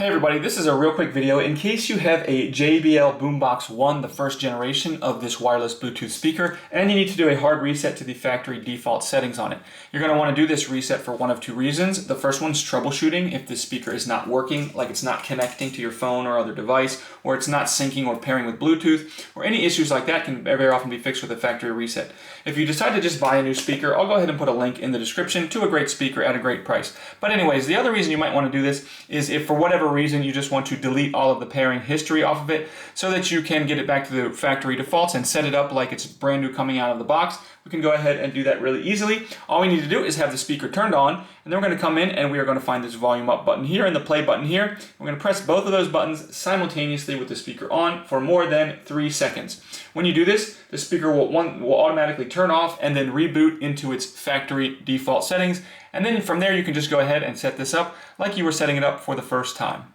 Hey everybody, this is a real quick video. In case you have a JBL Boombox 1, the first generation of this wireless Bluetooth speaker, and you need to do a hard reset to the factory default settings on it. You're going to want to do this reset for one of two reasons. The first one's troubleshooting. If the speaker is not working, like it's not connecting to your phone or other device, or it's not syncing or pairing with Bluetooth, or any issues like that can very often be fixed with a factory reset. If you decide to just buy a new speaker, I'll go ahead and put a link in the description to a great speaker at a great price. But anyways, the other reason you might want to do this is if for whatever reason you just want to delete all of the pairing history off of it so that you can get it back to the factory defaults and set it up like it's brand new coming out of the box. We can go ahead and do that really easily. All we need to do is have the speaker turned on, and then we're going to come in and we are going to find this volume up button here and the play button here. We're going to press both of those buttons simultaneously with the speaker on for more than 3 seconds. When you do this, the speaker will automatically turn off and then reboot into its factory default settings. And then from there you can just go ahead and set this up like you were setting it up for the first time.